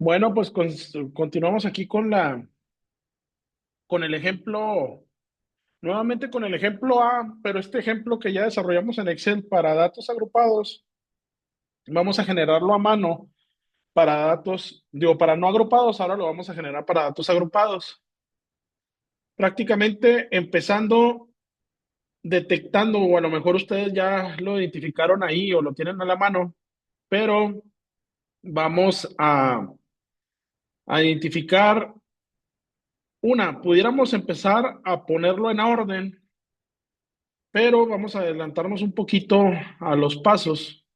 Bueno, pues continuamos aquí con el ejemplo, nuevamente con el ejemplo A, pero este ejemplo que ya desarrollamos en Excel para datos agrupados, vamos a generarlo a mano para datos, digo, para no agrupados, ahora lo vamos a generar para datos agrupados. Prácticamente empezando detectando, o a lo mejor ustedes ya lo identificaron ahí o lo tienen a la mano, pero vamos a identificar pudiéramos empezar a ponerlo en orden, pero vamos a adelantarnos un poquito a los pasos,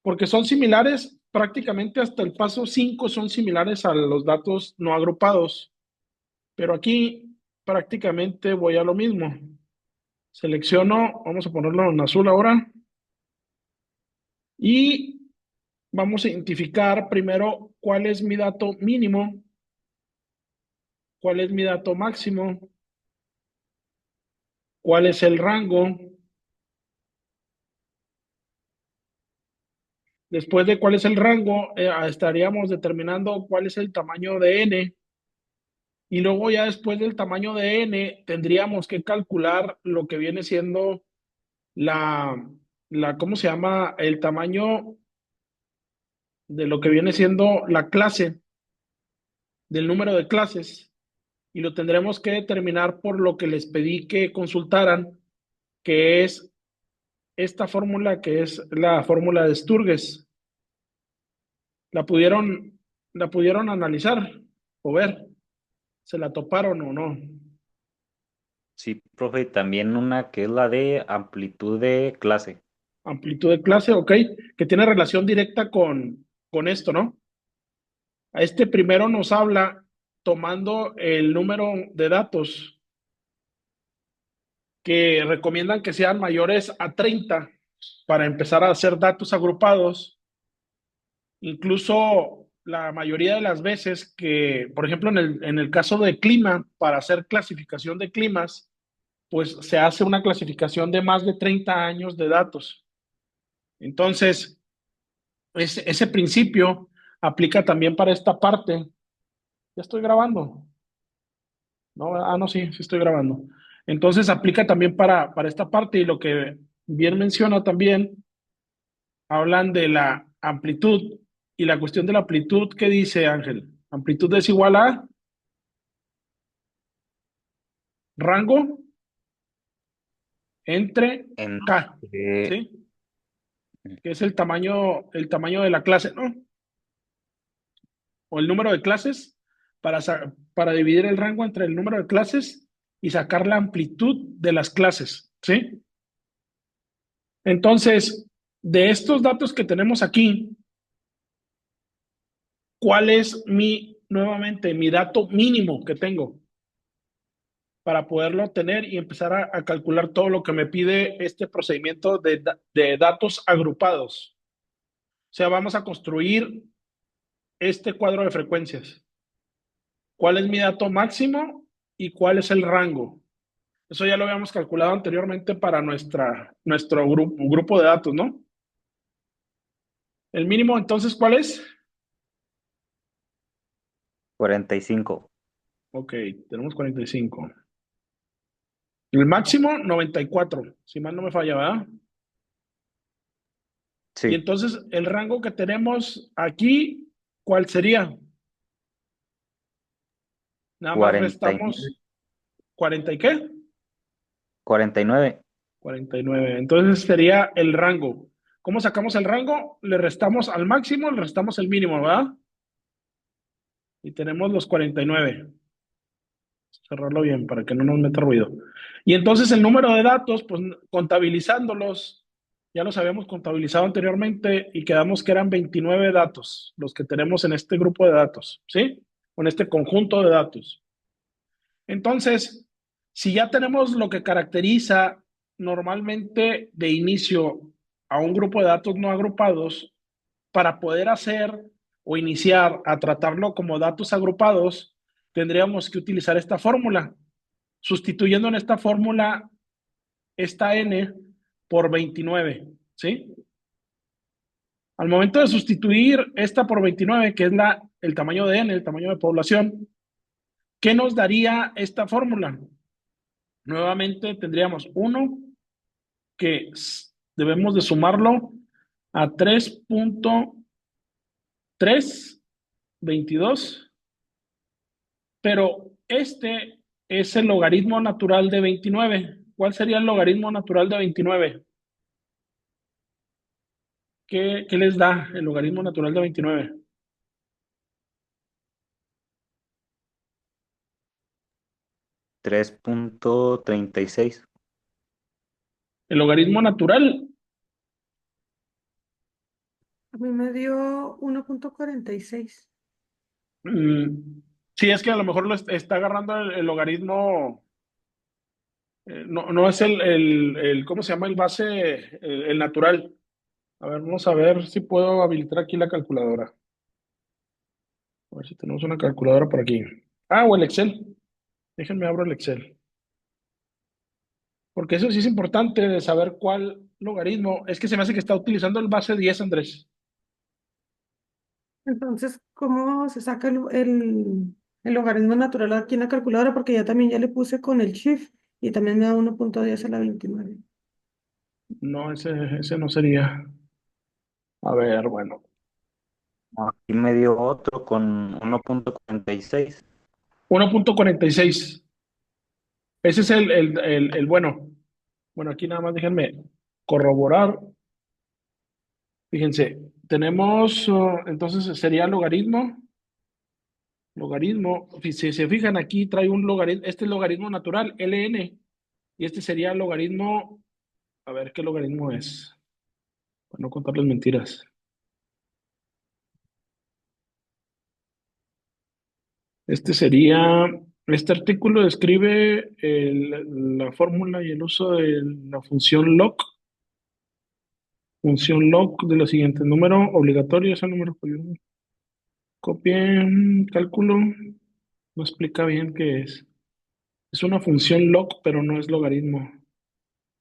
porque son similares, prácticamente hasta el paso 5 son similares a los datos no agrupados, pero aquí prácticamente voy a lo mismo. Selecciono, vamos a ponerlo en azul ahora, y vamos a identificar primero cuál es mi dato mínimo, cuál es mi dato máximo, cuál es el rango. Después de cuál es el rango, estaríamos determinando cuál es el tamaño de n. Y luego ya después del tamaño de n, tendríamos que calcular lo que viene siendo la, ¿cómo se llama? El tamaño de lo que viene siendo la clase, del número de clases. Y lo tendremos que determinar por lo que les pedí que consultaran, que es esta fórmula, que es la fórmula de Sturges. ¿La pudieron, la pudieron analizar o ver? ¿Se la toparon o no? Sí, profe, también una que es la de amplitud de clase. Amplitud de clase, ok, que tiene relación directa con esto, ¿no? A este primero nos habla tomando el número de datos que recomiendan que sean mayores a 30 para empezar a hacer datos agrupados. Incluso la mayoría de las veces que, por ejemplo, en el caso de clima, para hacer clasificación de climas, pues se hace una clasificación de más de 30 años de datos. Entonces, ese principio aplica también para esta parte. Ya estoy grabando. No, no, sí, sí estoy grabando. Entonces aplica también para esta parte y lo que bien menciona también, hablan de la amplitud y la cuestión de la amplitud, ¿qué dice Ángel? Amplitud es igual a rango entre K, Entre, ¿sí? Que es el tamaño de la clase, ¿no? O el número de clases para dividir el rango entre el número de clases y sacar la amplitud de las clases, ¿sí? Entonces, de estos datos que tenemos aquí, ¿cuál es nuevamente, mi dato mínimo que tengo para poderlo tener y empezar a calcular todo lo que me pide este procedimiento de datos agrupados? O sea, vamos a construir este cuadro de frecuencias. ¿Cuál es mi dato máximo y cuál es el rango? Eso ya lo habíamos calculado anteriormente para nuestro grupo de datos, ¿no? El mínimo, entonces, ¿cuál es? 45. Ok, tenemos 45. El máximo, 94, si mal no me falla, ¿verdad? Y Sí, entonces, el rango que tenemos aquí, ¿cuál sería? Nada más 49. restamos 40 y qué? 49. 49. Entonces sería el rango. ¿Cómo sacamos el rango? Le restamos al máximo, le restamos el mínimo, ¿verdad? Y tenemos los 49. Cerrarlo bien para que no nos meta ruido. Y entonces el número de datos, pues contabilizándolos, ya los habíamos contabilizado anteriormente y quedamos que eran 29 datos los que tenemos en este grupo de datos, ¿sí? O en este conjunto de datos. Entonces, si ya tenemos lo que caracteriza normalmente de inicio a un grupo de datos no agrupados, para poder hacer o iniciar a tratarlo como datos agrupados, tendríamos que utilizar esta fórmula, sustituyendo en esta fórmula esta n por 29, ¿sí? Al momento de sustituir esta por 29, que es el tamaño de n, el tamaño de población. ¿Qué nos daría esta fórmula? Nuevamente tendríamos 1 que debemos de sumarlo a 3.322, pero este es el logaritmo natural de 29. ¿Cuál sería el logaritmo natural de 29? ¿Qué les da el logaritmo natural de 29? 3.36. El logaritmo natural, A mí me dio 1.46. mm, sí, es que a lo mejor lo está agarrando el logaritmo, no, no es ¿cómo se llama? El base, el natural. A ver, vamos a ver si puedo habilitar aquí la calculadora. A ver si tenemos una calculadora por aquí. Ah, o el Excel. Déjenme abro el Excel. Porque eso sí es importante de saber cuál logaritmo. Es que se me hace que está utilizando el base 10, Andrés. Entonces, ¿cómo se saca el logaritmo natural aquí en la calculadora? Porque ya también ya le puse con el shift y también me da 1.10 a la 29. No, ese no sería. A ver, bueno. Aquí me dio otro con 1.46. 1.46. Ese es el bueno. Bueno, aquí nada más déjenme corroborar. Fíjense, tenemos, entonces sería logaritmo. Logaritmo, si se fijan aquí, trae un logaritmo, este es logaritmo natural, ln, y este sería logaritmo, a ver qué logaritmo es, para no contarles mentiras. Este sería, este artículo describe la fórmula y el uso de la función log de los siguientes. Número obligatorio es el número. Copien, cálculo, no explica bien qué es. Es una función log, pero no es logaritmo.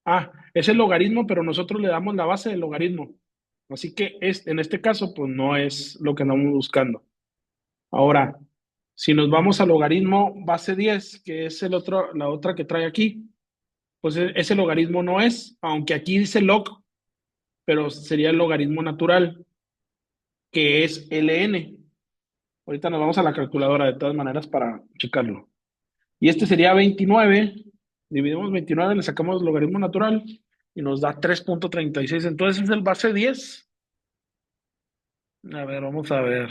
Ah, es el logaritmo, pero nosotros le damos la base del logaritmo. Así que en este caso, pues no es lo que andamos buscando. Ahora, si nos vamos al logaritmo base 10, que es la otra que trae aquí, pues ese logaritmo no es, aunque aquí dice log, pero sería el logaritmo natural, que es ln. Ahorita nos vamos a la calculadora de todas maneras para checarlo. Y este sería 29. Dividimos 29, le sacamos el logaritmo natural y nos da 3.36. Entonces es el base 10. A ver, vamos a ver.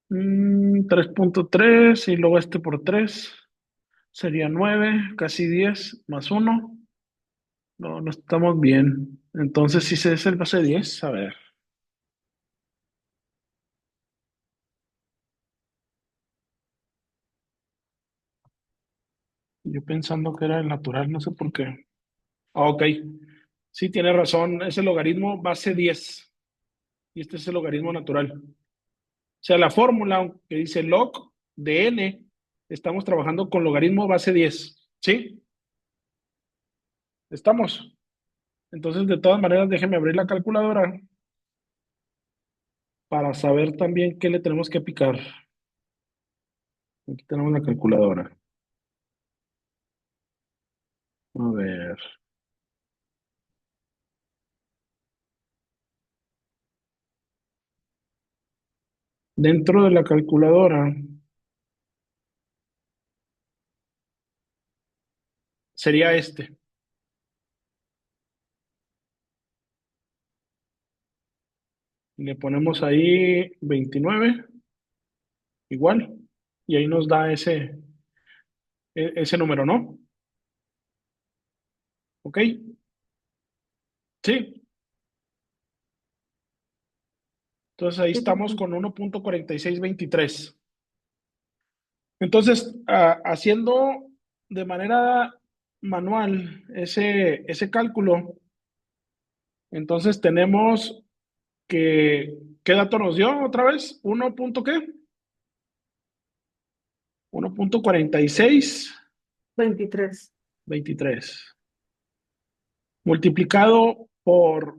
3.3 y luego este por 3 sería 9, casi 10 más 1. No, no estamos bien. Entonces, si ese es el base 10, a ver. Yo pensando que era el natural, no sé por qué. Ah, ok. Sí, tiene razón. Es el logaritmo base 10. Y este es el logaritmo natural. O sea, la fórmula que dice log de n, estamos trabajando con logaritmo base 10. ¿Sí? ¿Estamos? Entonces, de todas maneras, déjenme abrir la calculadora para saber también qué le tenemos que picar. Aquí tenemos la calculadora. A ver. Dentro de la calculadora sería este. Le ponemos ahí 29, igual, y ahí nos da ese número, ¿no? ¿Ok? Sí. Entonces ahí Sí, estamos profe. con 1.4623. Entonces, haciendo de manera manual ese cálculo, entonces tenemos que, ¿qué dato nos dio otra vez? ¿1 punto qué? 1.4623 23. multiplicado por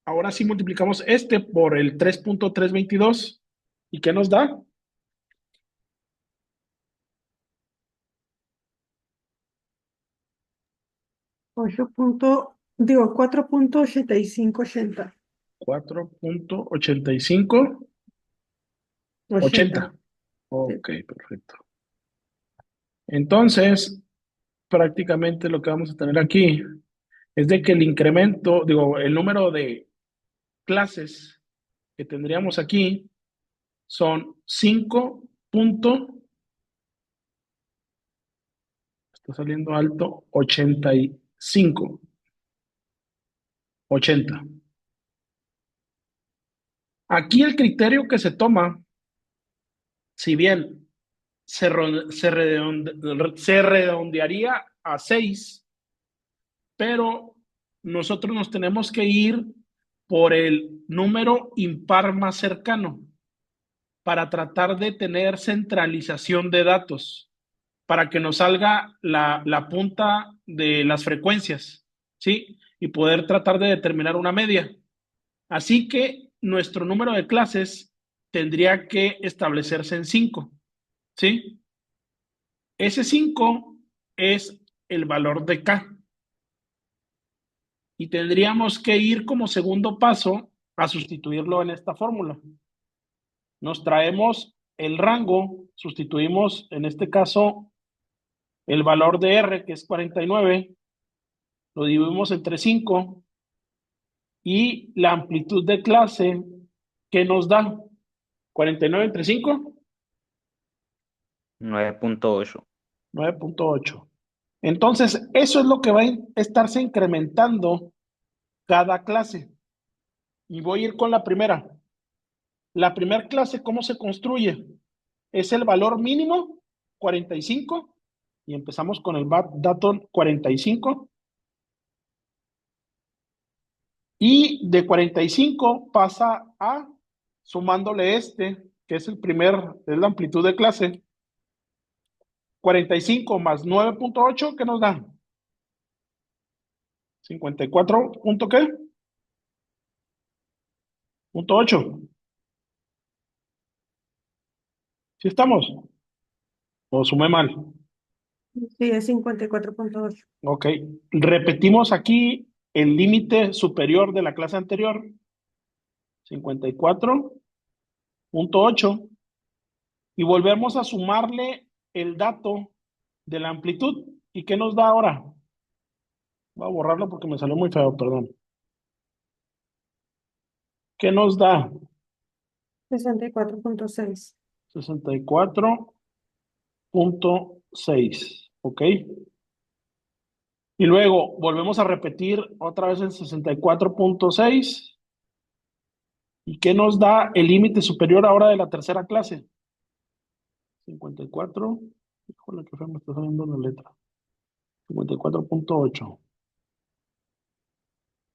Ahora sí multiplicamos este por el 3.322. ¿Y qué nos da? 4.8580. 4.8580. 80. Sí. Ok, perfecto. Entonces, prácticamente lo que vamos a tener aquí es de que el incremento, digo, el número de clases que tendríamos aquí son 5 está saliendo alto, 85, 80. Aquí el criterio que se toma, si bien se redondearía a 6, pero nosotros nos tenemos que ir por el número impar más cercano para tratar de tener centralización de datos, para que nos salga la punta de las frecuencias, ¿sí? Y poder tratar de determinar una media. Así que nuestro número de clases tendría que establecerse en 5, ¿sí? Ese 5 es el valor de K. Y tendríamos que ir como segundo paso a sustituirlo en esta fórmula. Nos traemos el rango, sustituimos en este caso el valor de R, que es 49, lo dividimos entre 5 y la amplitud de clase que nos da 49 entre 5, 9.8. 9.8. Entonces, eso es lo que va a estarse incrementando cada clase. Y voy a ir con la primera. La primera clase, ¿cómo se construye? Es el valor mínimo, 45, y empezamos con el dato 45, y de 45 pasa a, sumándole este, que es es la amplitud de clase, 45 más 9.8, ¿qué nos da? 54, ¿punto qué? Punto 8. ¿Sí estamos? ¿O sumé mal? Sí, es 54.8. Ok. Repetimos aquí el límite superior de la clase anterior, 54.8, y volvemos a sumarle el dato de la amplitud. ¿Y qué nos da ahora? Voy a borrarlo porque me salió muy feo, perdón. ¿Qué nos da? 64.6. 64.6. ¿Ok? Y luego volvemos a repetir otra vez el 64.6. ¿Y qué nos da el límite superior ahora de la tercera clase? 54. Híjole, qué feo me está saliendo la letra. 54.8.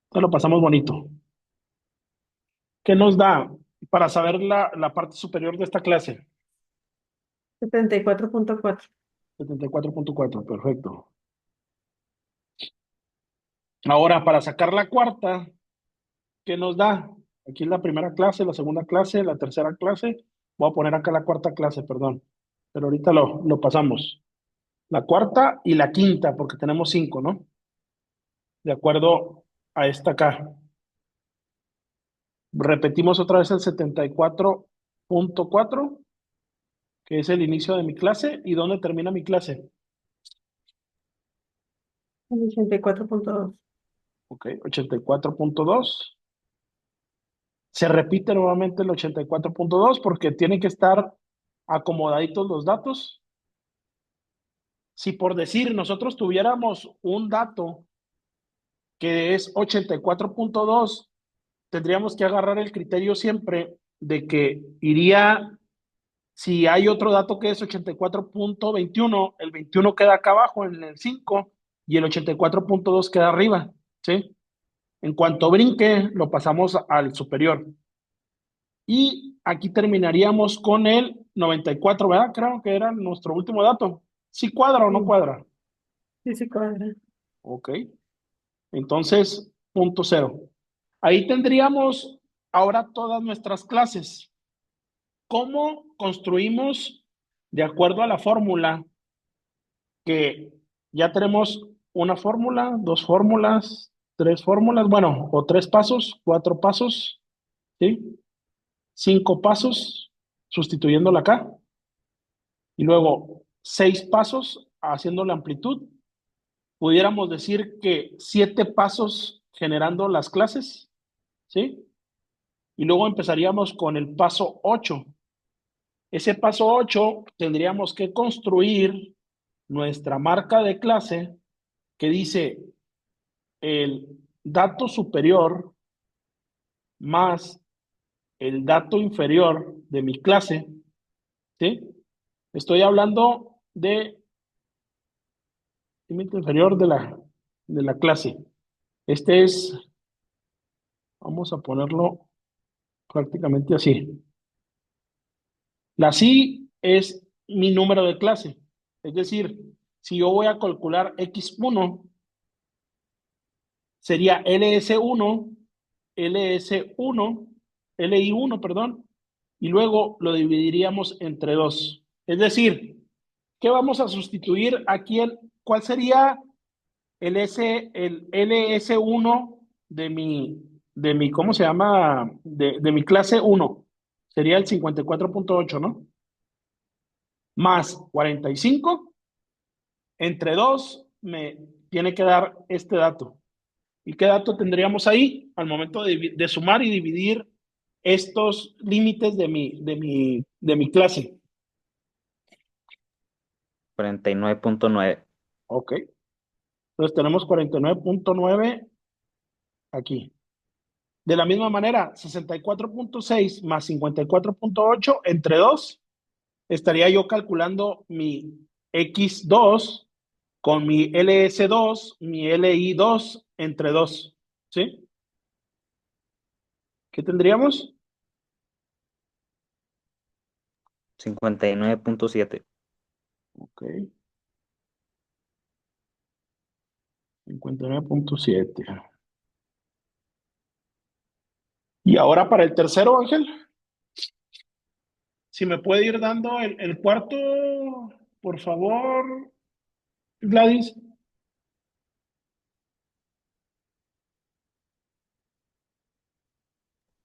Te lo pasamos bonito. ¿Qué nos da para saber la parte superior de esta clase? 74.4. 74.4, perfecto. Ahora, para sacar la cuarta, ¿qué nos da? Aquí es la primera clase, la segunda clase, la tercera clase. Voy a poner acá la cuarta clase, perdón. Pero ahorita lo pasamos. La cuarta y la quinta, porque tenemos 5, ¿no? De acuerdo a esta acá. Repetimos otra vez el 74.4, que es el inicio de mi clase. ¿Y dónde termina mi clase? 84.2. Ok, 84.2. Se repite nuevamente el 84.2 porque tienen que estar acomodaditos los datos. Si por decir nosotros tuviéramos un dato que es 84.2, tendríamos que agarrar el criterio siempre de que iría, si hay otro dato que es 84.21, el 21 queda acá abajo en el 5 y el 84.2 queda arriba, ¿sí? En cuanto brinque, lo pasamos al superior. Y aquí terminaríamos con el 94, ¿verdad? Creo que era nuestro último dato. ¿Sí cuadra o no Sí, cuadra? sí, sí, cuadra. Ok. Entonces, punto cero. Ahí tendríamos ahora todas nuestras clases. ¿Cómo construimos de acuerdo a la fórmula? Que ya tenemos una fórmula, dos fórmulas, tres fórmulas, bueno, o tres pasos, cuatro pasos, ¿sí? Cinco pasos, sustituyéndola acá, y luego seis pasos haciendo la amplitud. Pudiéramos decir que siete pasos generando las clases, ¿sí? Y luego empezaríamos con el paso 8. Ese paso 8 tendríamos que construir nuestra marca de clase que dice el dato superior más el dato inferior de mi clase, ¿sí? Estoy hablando de límite inferior de la clase. Este es, vamos a ponerlo prácticamente así. La CI es mi número de clase. Es decir, si yo voy a calcular X1, sería LS1, LS1, LI1, perdón, y luego lo dividiríamos entre dos. Es decir, ¿qué vamos a sustituir aquí? ¿Cuál sería el LS1 de mi, ¿cómo se llama? De mi clase 1? Sería el 54.8, ¿no? Más 45, entre 2 me tiene que dar este dato. ¿Y qué dato tendríamos ahí al momento de sumar y dividir estos límites de mi clase? 49.9. Ok. Entonces tenemos 49.9 aquí. De la misma manera, 64.6 más 54.8 entre 2, estaría yo calculando mi X2 con mi LS2, mi LI2 entre 2. ¿Sí? ¿Qué tendríamos? 59.7. Ok, 59.7. Y ahora para el tercero, Ángel, si me puede ir dando el cuarto, por favor, Gladys.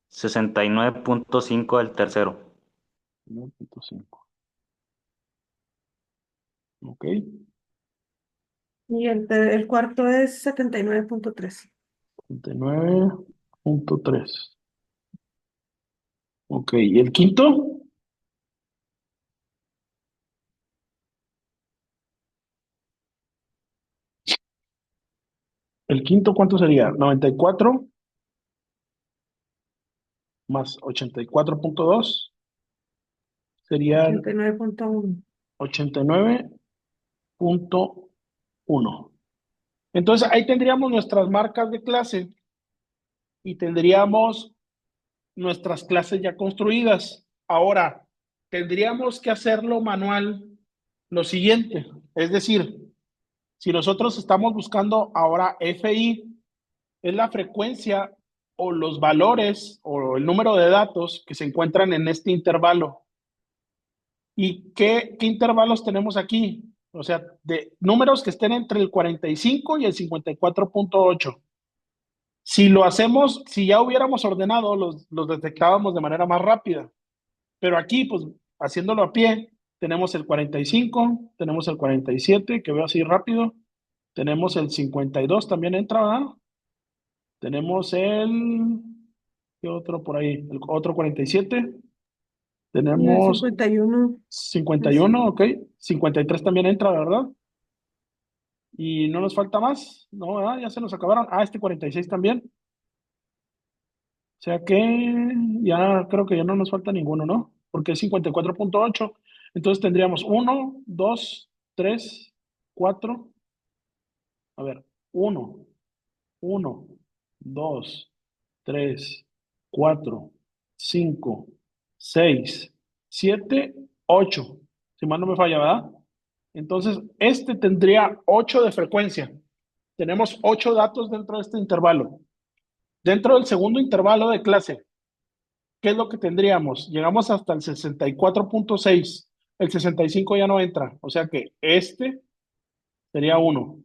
69.5 el tercero. 9.5. Ok. Y el cuarto es 79.3. 39.3. Ok, ¿y el quinto? ¿El quinto cuánto sería? 94 más 84.2 serían 89.1. 89.1. Entonces ahí tendríamos nuestras marcas de clase y tendríamos nuestras clases ya construidas. Ahora, tendríamos que hacerlo manual lo siguiente, es decir, si nosotros estamos buscando ahora FI, es la frecuencia o los valores o el número de datos que se encuentran en este intervalo. ¿Y qué intervalos tenemos aquí? O sea, de números que estén entre el 45 y el 54.8. Si lo hacemos, si ya hubiéramos ordenado, los detectábamos de manera más rápida. Pero aquí, pues, haciéndolo a pie, tenemos el 45, tenemos el 47, que veo así rápido. Tenemos el 52, también entra, ¿verdad? Tenemos ¿qué otro por ahí? El otro 47. Y el Tenemos 51. 51, ok. 53 también entra, ¿verdad? Y no nos falta más, ¿no? ¿Verdad? Ya se nos acabaron. Ah, este 46 también. O sea que ya creo que ya no nos falta ninguno, ¿no? Porque es 54.8. Entonces tendríamos uno, 2, 3, 4. A ver, uno, 2, 3, 4, 5, 6, 7, 8. Si mal no me falla, ¿verdad? Entonces, este tendría 8 de frecuencia. Tenemos 8 datos dentro de este intervalo. Dentro del segundo intervalo de clase, ¿qué es lo que tendríamos? Llegamos hasta el 64.6. El 65 ya no entra. O sea que este sería 1.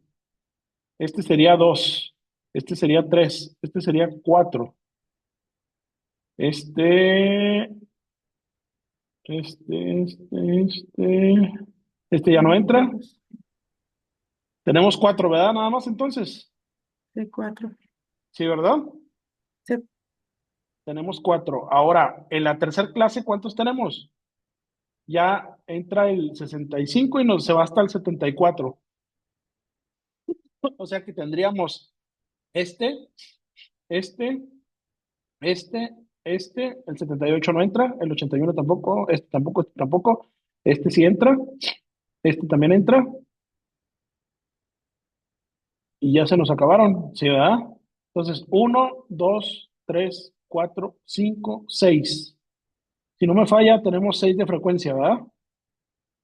Este sería 2. Este sería 3. Este sería 4. Este, este ya no entra. Tenemos 4, ¿verdad? Nada más entonces. De 4. Sí, ¿verdad? Se- Tenemos 4. Ahora, en la tercera clase, ¿cuántos tenemos? Ya entra el 65 y se va hasta el 74. O sea que tendríamos este, este, el 78 no entra, el 81 tampoco, este tampoco, este sí entra, este también entra, y ya se nos acabaron, ¿sí, verdad? Entonces, 1, 2, 3, 4, 5, 6. Si no me falla, tenemos 6 de frecuencia, ¿verdad?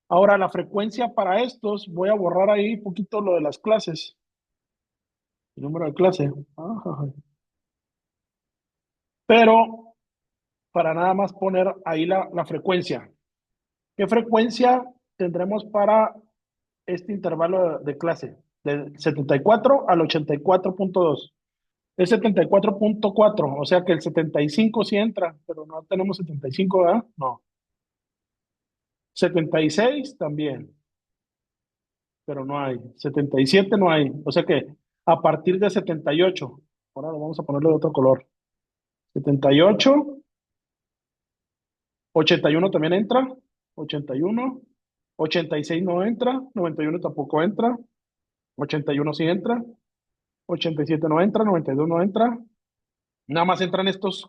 Ahora, la frecuencia para estos, voy a borrar ahí un poquito lo de las clases, el número de clase. Ajá. Pero para nada más poner ahí la frecuencia. ¿Qué frecuencia tendremos para este intervalo de clase? Del 74 al 84.2. Es 74.4, o sea que el 75 sí entra, pero no tenemos 75, ¿verdad? No. 76 también, pero no hay. 77 no hay. O sea que a partir de 78, ahora lo vamos a ponerle de otro color. 78, 81 también entra, 81, 86 no entra, 91 tampoco entra, 81 sí entra, 87 no entra, 92 no entra. Nada más entran estos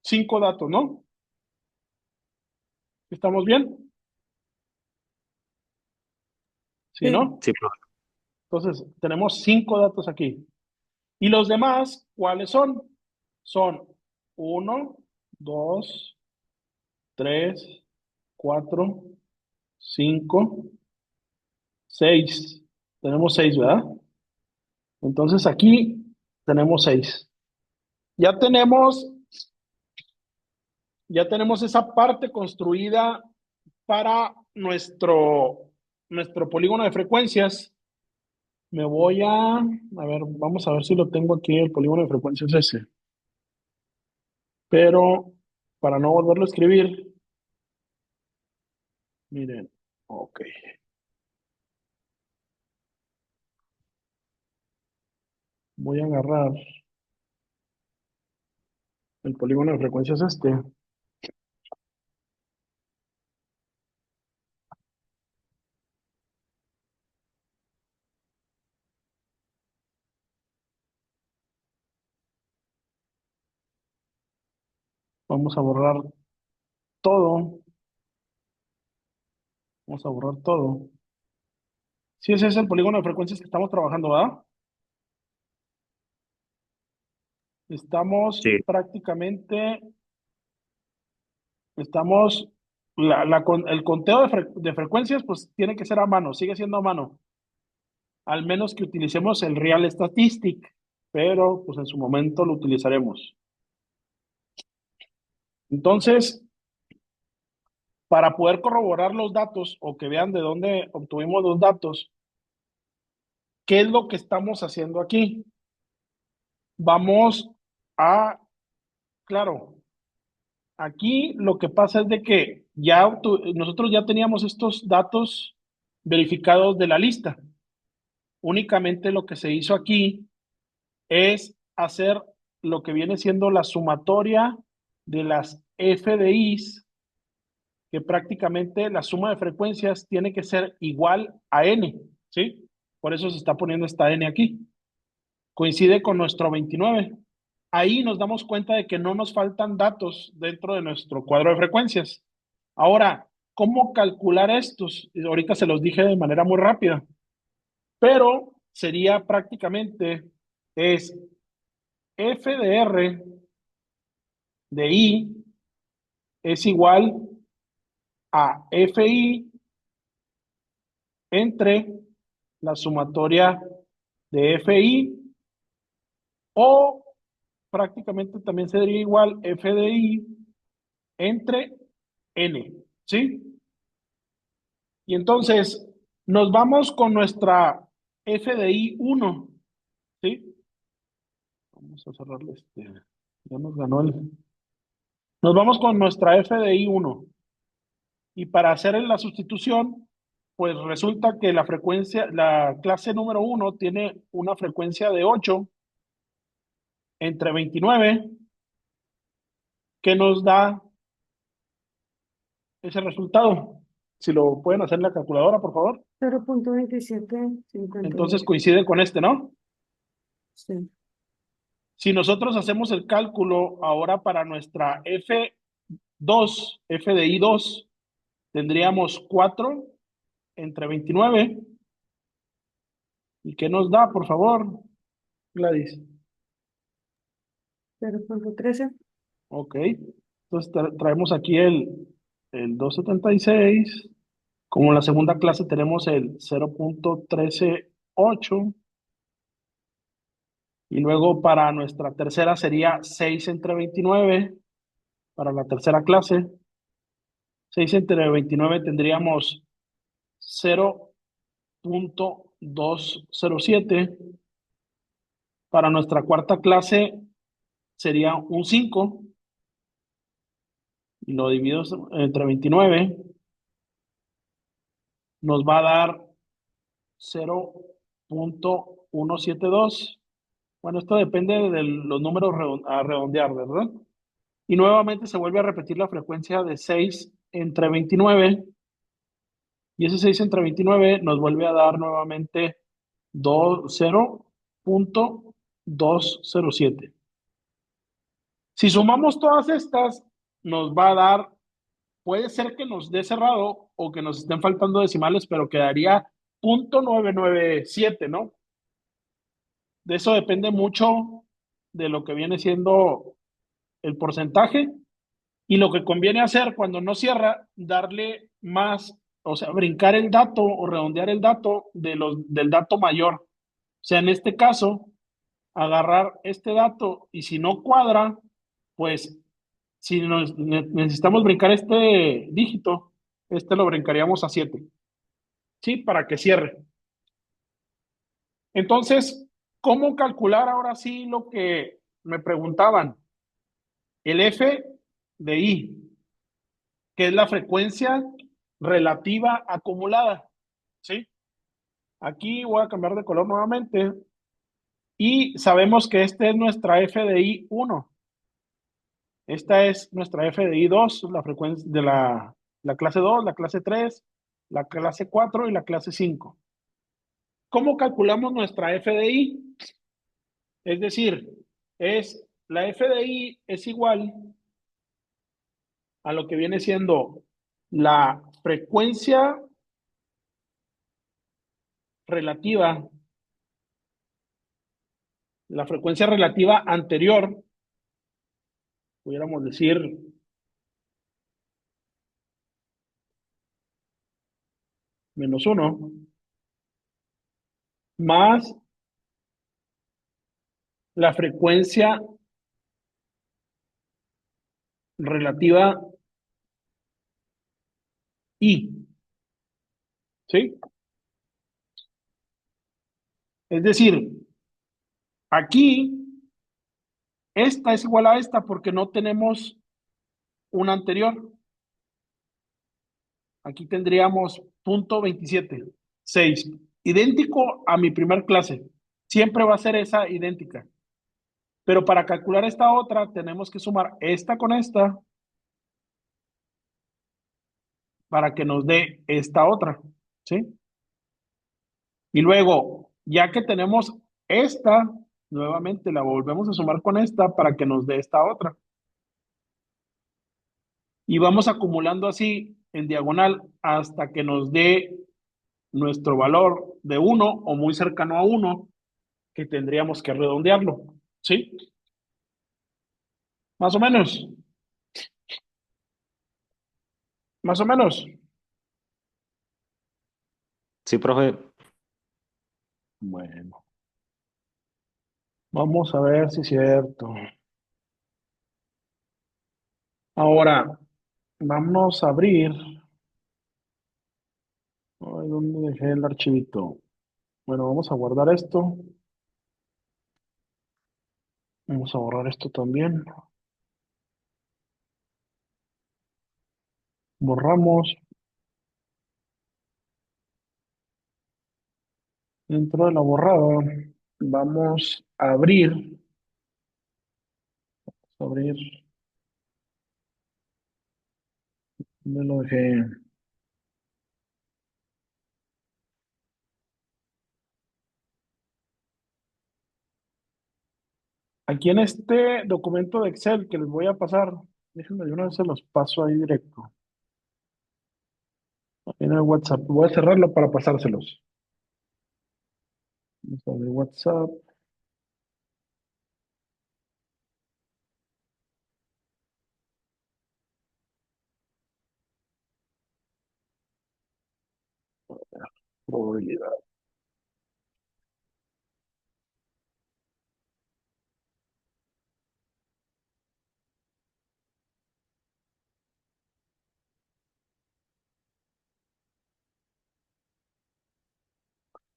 5 datos, ¿no? ¿Estamos bien? ¿Sí, Sí, no? Sí, profe. Entonces, tenemos 5 datos aquí. Y los demás, ¿cuáles son? Son uno, 2, 3, 4, 5, 6. Tenemos 6, ¿verdad? Entonces aquí tenemos 6. Ya tenemos, ya tenemos esa parte construida para nuestro polígono de frecuencias. A ver, vamos a ver si lo tengo aquí, el polígono de frecuencias ese. Pero para no volverlo a escribir, miren, ok. Voy a agarrar el polígono de frecuencias este. Vamos a borrar todo. Vamos a borrar todo. Si ese es el polígono de frecuencias que estamos trabajando, ¿verdad? Estamos Sí, prácticamente, estamos, el conteo de frecuencias, pues tiene que ser a mano, sigue siendo a mano, al menos que utilicemos el Real Statistic, pero pues en su momento lo utilizaremos. Entonces, para poder corroborar los datos o que vean de dónde obtuvimos los datos, ¿qué es lo que estamos haciendo aquí? Vamos a, claro, aquí lo que pasa es de que nosotros ya teníamos estos datos verificados de la lista. Únicamente lo que se hizo aquí es hacer lo que viene siendo la sumatoria de las FDIs, que prácticamente la suma de frecuencias tiene que ser igual a n, ¿sí? Por eso se está poniendo esta n aquí. Coincide con nuestro 29. Ahí nos damos cuenta de que no nos faltan datos dentro de nuestro cuadro de frecuencias. Ahora, ¿cómo calcular estos? Ahorita se los dije de manera muy rápida, pero sería prácticamente es f de r de i es igual a fi entre la sumatoria de fi o prácticamente también sería igual f de i entre n, ¿sí? Y entonces nos vamos con nuestra f de i 1, ¿sí? Vamos a cerrarle ya nos ganó Nos vamos con nuestra f de i 1. Y para hacer la sustitución, pues resulta que la clase número 1 tiene una frecuencia de 8 entre 29, que nos da ese resultado. Si lo pueden hacer en la calculadora, por favor. 0.2758. Entonces coincide con ¿no? Sí. Si nosotros hacemos el cálculo ahora para nuestra F2, F de I2, tendríamos 4 entre 29. ¿Y qué nos da, por favor, Gladys? 0.13. Ok. Entonces traemos aquí el 276. Como en la segunda clase tenemos el 0.138. Y luego para nuestra tercera sería 6 entre 29. Para la tercera clase, 6 entre 29 tendríamos 0.207. Para nuestra cuarta clase sería un 5. Y lo divido entre 29. Nos va a dar 0.172. Bueno, esto depende de los números a redondear, ¿verdad? Y nuevamente se vuelve a repetir la frecuencia de 6 entre 29. Y ese 6 entre 29 nos vuelve a dar nuevamente 0.207. Si sumamos todas estas, nos va a dar, puede ser que nos dé cerrado o que nos estén faltando decimales, pero quedaría 0.997, ¿no? De eso depende mucho de lo que viene siendo el porcentaje. Y lo que conviene hacer cuando no cierra, darle más, o sea, brincar el dato o redondear el dato del dato mayor. O sea, en este caso, agarrar este dato y si no cuadra, pues si necesitamos brincar este dígito, lo brincaríamos a 7. ¿Sí? Para que cierre. Entonces, ¿cómo calcular ahora sí lo que me preguntaban? El F de I, que es la frecuencia relativa acumulada, ¿sí? Aquí voy a cambiar de color nuevamente y sabemos que esta es nuestra F de I 1. Esta es nuestra F de I 2, la frecuencia de la clase 2, la clase 3, la clase 4 y la clase 5. ¿Cómo calculamos nuestra F de I? Es decir, la F de I es igual a lo que viene siendo la frecuencia relativa, anterior, pudiéramos decir, menos 1, más la frecuencia relativa I, ¿sí? Es decir, aquí esta es igual a esta porque no tenemos una anterior. Aquí tendríamos 0.27, 6, idéntico a mi primer clase. Siempre va a ser esa idéntica. Pero para calcular esta otra, tenemos que sumar esta con esta para que nos dé esta otra, ¿sí? Y luego, ya que tenemos esta, nuevamente la volvemos a sumar con esta para que nos dé esta otra. Y vamos acumulando así en diagonal hasta que nos dé nuestro valor de 1 o muy cercano a 1, que tendríamos que redondearlo, ¿sí? Más o menos, más o menos. Sí, profe. Bueno, vamos a ver si es cierto. Ahora, vamos a abrir. Ay, ¿dónde dejé el archivito? Bueno, vamos a guardar esto. Vamos a borrar esto también. Borramos. Dentro de la borrada, vamos a abrir. Abrir. ¿Dónde lo dejé? Aquí en este documento de Excel que les voy a pasar, déjenme de una vez se los paso ahí directo. En el WhatsApp. Voy a cerrarlo para pasárselos. Vamos a abrir WhatsApp. Probabilidad.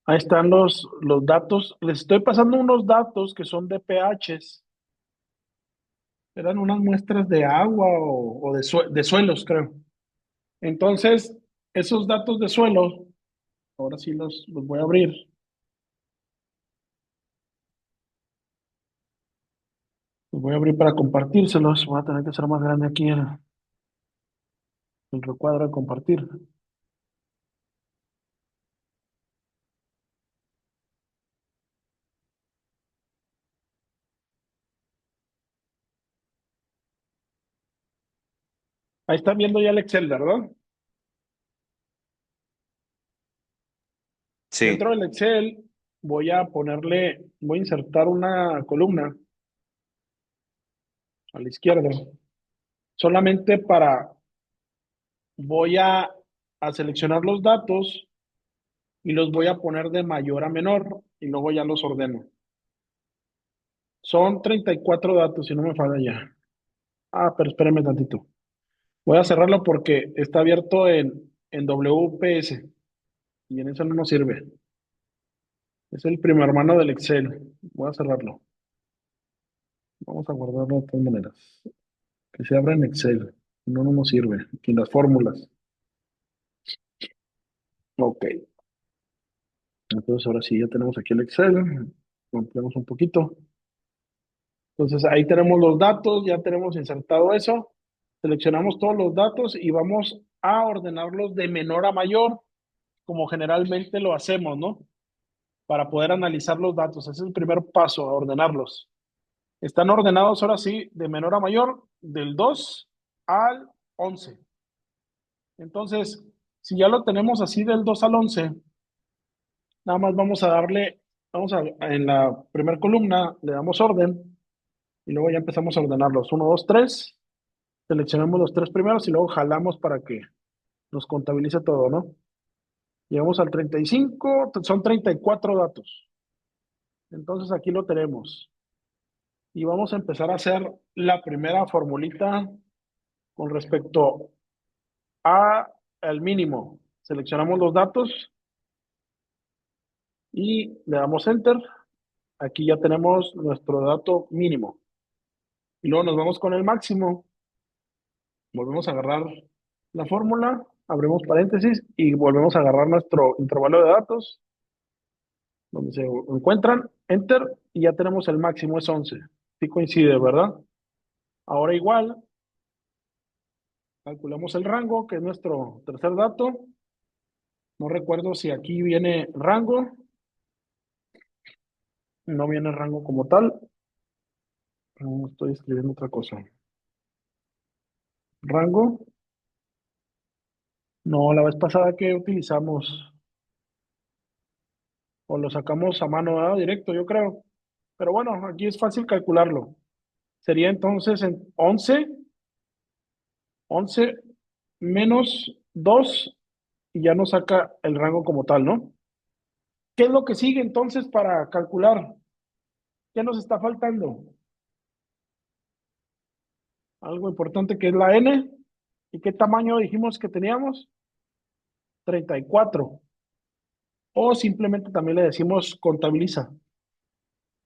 Ahí están los datos. Les estoy pasando unos datos que son de pHs. Eran unas muestras de agua o de suelos, creo. Entonces, esos datos de suelo, ahora sí los voy a abrir. Los voy a abrir para compartírselos. Voy a tener que hacer más grande aquí el recuadro de compartir. Ahí están viendo ya el Excel, ¿verdad? Sí, Dentro del Excel voy a insertar una columna a la izquierda, solamente voy a seleccionar los datos y los voy a poner de mayor a menor y luego ya los ordeno. Son 34 datos, si no me falla ya. Ah, pero espérenme tantito. Voy a cerrarlo porque está abierto en WPS y en eso no nos sirve. Es el primer hermano del Excel. Voy a cerrarlo. Vamos a guardarlo de todas maneras. Que se abra en Excel. No, no nos sirve. Y las fórmulas. Ok. Entonces ahora sí ya tenemos aquí el Excel. Ampliamos un poquito. Entonces ahí tenemos los datos, ya tenemos insertado eso. Seleccionamos todos los datos y vamos a ordenarlos de menor a mayor, como generalmente lo hacemos, ¿no? Para poder analizar los datos. Ese es el primer paso, a ordenarlos. Están ordenados ahora sí, de menor a mayor, del 2 al 11. Entonces, si ya lo tenemos así del 2 al 11, nada más vamos a darle, en la primera columna le damos orden y luego ya empezamos a ordenarlos. Uno, 2, 3. Seleccionamos los tres primeros y luego jalamos para que nos contabilice todo, ¿no? Llegamos al 35, son 34 datos. Entonces aquí lo tenemos. Y vamos a empezar a hacer la primera formulita con respecto a el mínimo. Seleccionamos los datos y le damos enter. Aquí ya tenemos nuestro dato mínimo. Y luego nos vamos con el máximo. Volvemos a agarrar la fórmula, abrimos paréntesis y volvemos a agarrar nuestro intervalo de datos, donde se encuentran, enter, y ya tenemos el máximo, es 11. Sí coincide, ¿verdad? Ahora igual, calculamos el rango, que es nuestro tercer dato. No recuerdo si aquí viene rango. No viene rango como tal. No, estoy escribiendo otra cosa. Rango. No, la vez pasada que utilizamos, o lo sacamos a mano, ¿verdad? Directo, yo creo. Pero bueno, aquí es fácil calcularlo. Sería entonces en 11 menos 2 y ya nos saca el rango como tal, ¿no? ¿Qué es lo que sigue entonces para calcular? ¿Qué nos está faltando? algo importante que es la n. ¿Y qué tamaño dijimos que teníamos? 34. O simplemente también le decimos contabiliza.